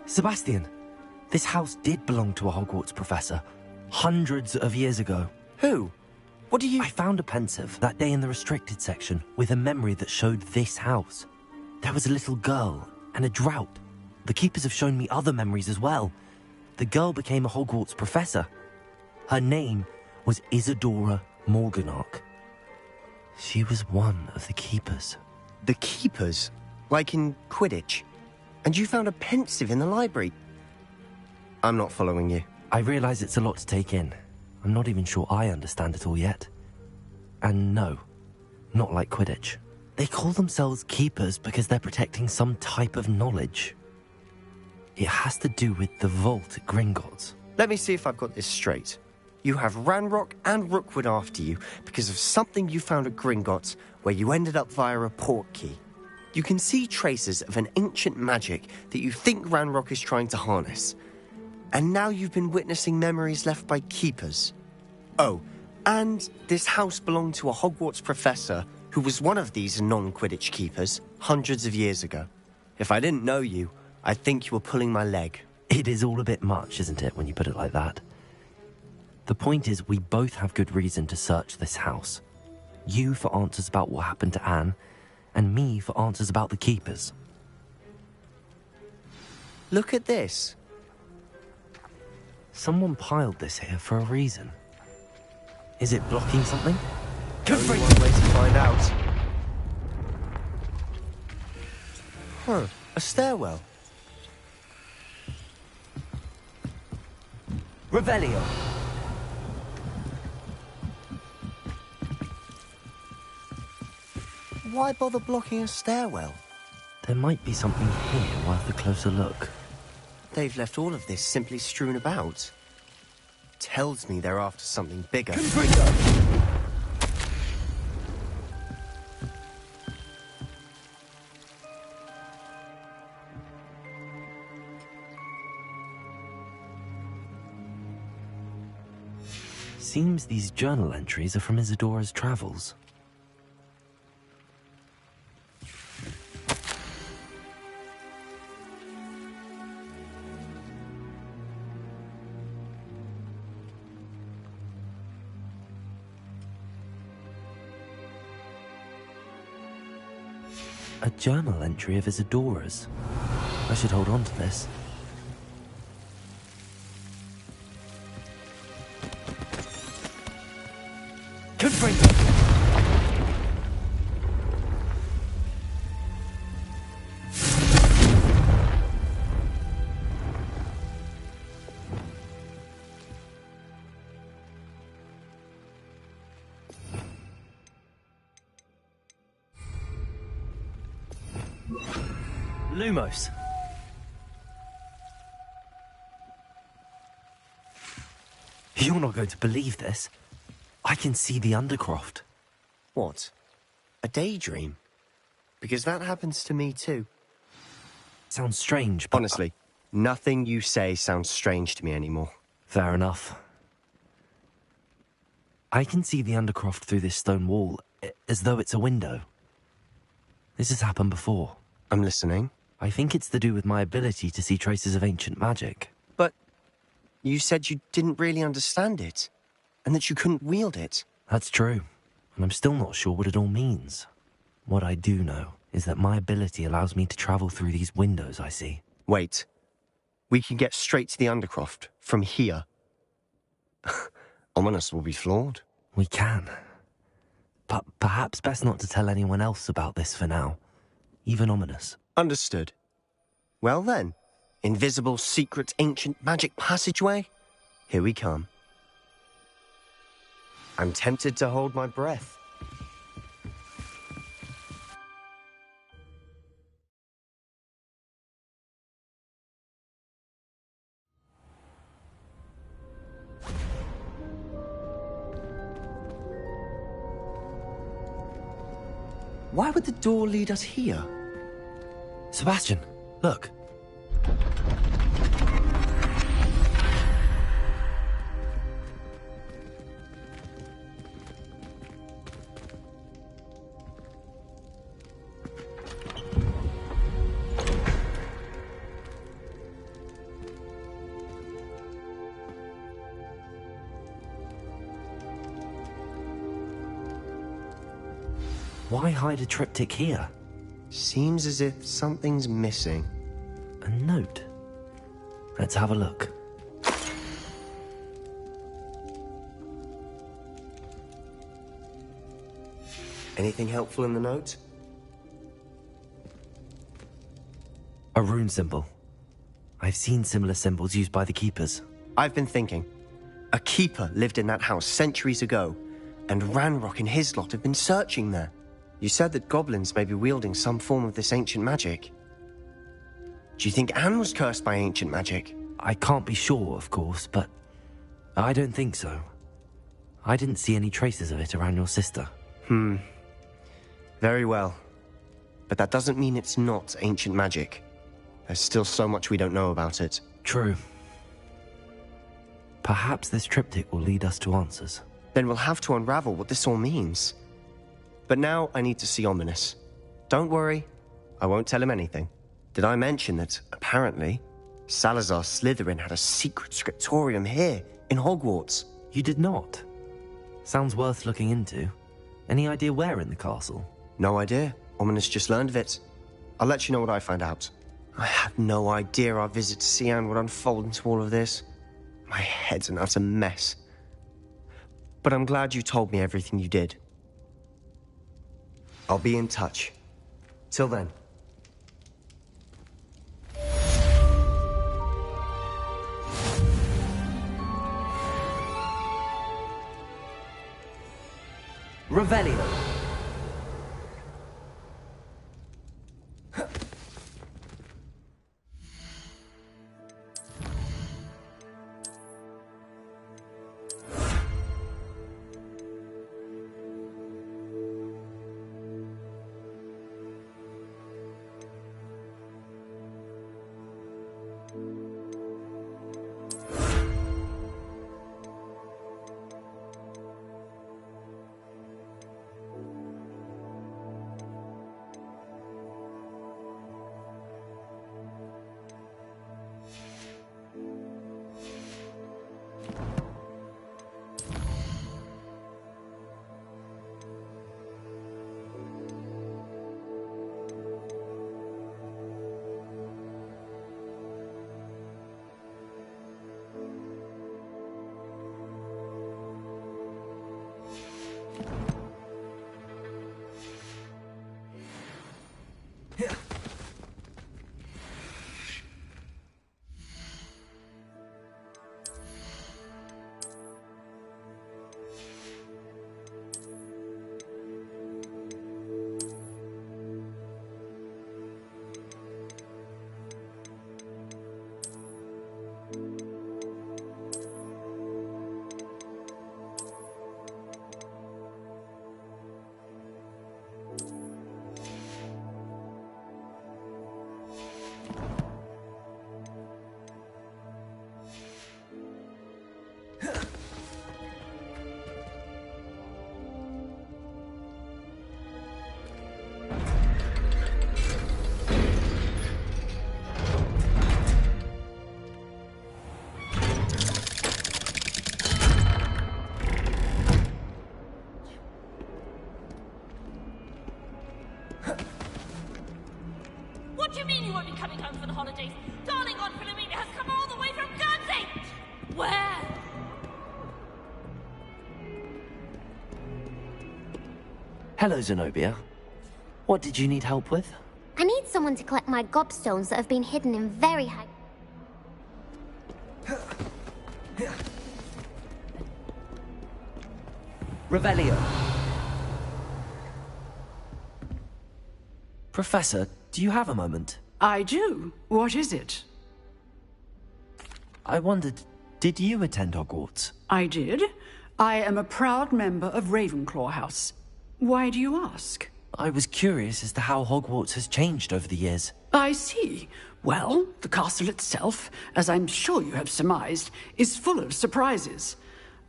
Sebastian, this house did belong to a Hogwarts professor, hundreds of years ago. Who? What do you... I found a pensive that day in the restricted section with a memory that showed this house. There was a little girl and a drought. The keepers have shown me other memories as well. The girl became a Hogwarts professor. Her name was Isadora Morganach. She was one of the keepers. The keepers? Like in Quidditch? And you found a pensive in the library? I'm not following you. I realize it's a lot to take in. I'm not even sure I understand it all yet. And no, not like Quidditch. They call themselves keepers because they're protecting some type of knowledge. It has to do with the vault at Gringotts. Let me see if I've got this straight. You have Ranrock and Rookwood after you because of something you found at Gringotts where you ended up via a port key. You can see traces of an ancient magic that you think Ranrock is trying to harness. And now you've been witnessing memories left by keepers. Oh, and this house belonged to a Hogwarts professor who was one of these non-Quidditch keepers hundreds of years ago. If I didn't know you, I'd think you were pulling my leg. It is all a bit much, isn't it, when you put it like that? The point is, we both have good reason to search this house. You for answers about what happened to Anne, and me for answers about the keepers. Look at this. Someone piled this here for a reason. Is it blocking something? Only one way to find out. Huh, a stairwell. Revelio. Why bother blocking a stairwell? There might be something here worth a closer look. They've left all of this simply strewn about. Tells me they're after something bigger. Seems these journal entries are from Isadora's travels. A journal entry of Isadora's. I should hold on to this. Confringo! Lumos. You're not going to believe this. I can see the Undercroft. What? A daydream? Because that happens to me too. Sounds strange, but... Honestly, nothing you say sounds strange to me anymore. Fair enough. I can see the Undercroft through this stone wall, as though it's a window. This has happened before. I'm listening. I think it's to do with my ability to see traces of ancient magic. But you said you didn't really understand it, and that you couldn't wield it. That's true, and I'm still not sure what it all means. What I do know is that my ability allows me to travel through these windows I see. Wait. We can get straight to the Undercroft from here. Ominous will be flawed. We can. But perhaps best not to tell anyone else about this for now. Even Ominous. Understood. Well then, invisible, secret, ancient magic passageway? Here we come. I'm tempted to hold my breath. Why would the door lead us here? Sebastian, look. Why hide a triptych here? Seems as if something's missing. A note. Let's have a look. Anything helpful in the note? A rune symbol. I've seen similar symbols used by the keepers. I've been thinking. A keeper lived in that house centuries ago, and Ranrock and his lot have been searching there. You said that goblins may be wielding some form of this ancient magic. Do you think Anne was cursed by ancient magic? I can't be sure, of course, but I don't think so. I didn't see any traces of it around your sister. Very well. But that doesn't mean it's not ancient magic. There's still so much we don't know about it. True. Perhaps this triptych will lead us to answers. Then we'll have to unravel what this all means. But now I need to see Ominous. Don't worry, I won't tell him anything. Did I mention that, apparently, Salazar Slytherin had a secret scriptorium here in Hogwarts? You did not? Sounds worth looking into. Any idea where in the castle? No idea. Ominous just learned of it. I'll let you know what I find out. I had no idea our visit to Cian would unfold into all of this. My head's an utter mess. But I'm glad you told me everything you did. I'll be in touch. Till then. Revelio. What do you mean you won't be coming home for the holidays? Darling Aunt Philomena has come all the way from Guernsey! Where? Hello, Zenobia. What did you need help with? I need someone to collect my gobstones that have been hidden in very high... Revelio. Professor, do you have a moment? I do. What is it? I wondered, did you attend Hogwarts? I did. I am a proud member of Ravenclaw House. Why do you ask? I was curious as to how Hogwarts has changed over the years. I see. Well, the castle itself, as I'm sure you have surmised, is full of surprises.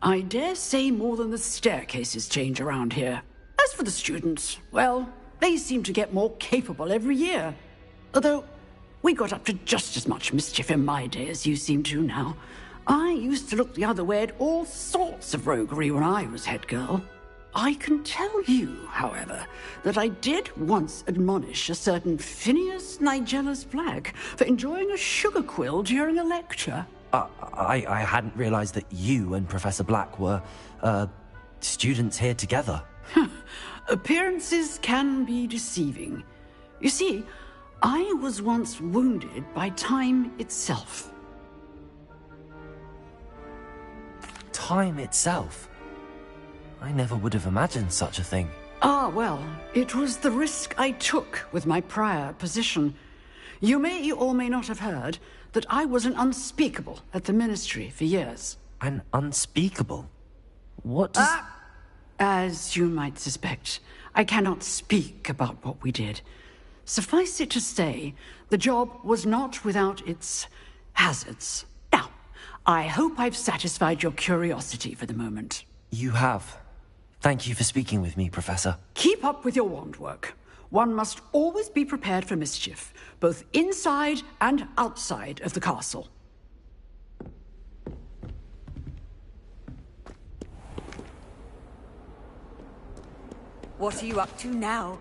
I dare say more than the staircases change around here. As for the students, well, they seem to get more capable every year. Although, we got up to just as much mischief in my day as you seem to now. I used to look the other way at all sorts of roguery when I was head girl. I can tell you, however, that I did once admonish a certain Phineas Nigella's Black for enjoying a sugar quill during a lecture. I hadn't realized that you and Professor Black were, students here together. Appearances can be deceiving. You see, I was once wounded by time itself. Time itself? I never would have imagined such a thing. Ah, well, it was the risk I took with my prior position. You may or may not have heard that I was an unspeakable at the Ministry for years. An unspeakable? What does... As you might suspect, I cannot speak about what we did. Suffice it to say, the job was not without its hazards. Now, I hope I've satisfied your curiosity for the moment. You have. Thank you for speaking with me, Professor. Keep up with your wand work. One must always be prepared for mischief, both inside and outside of the castle. What are you up to now?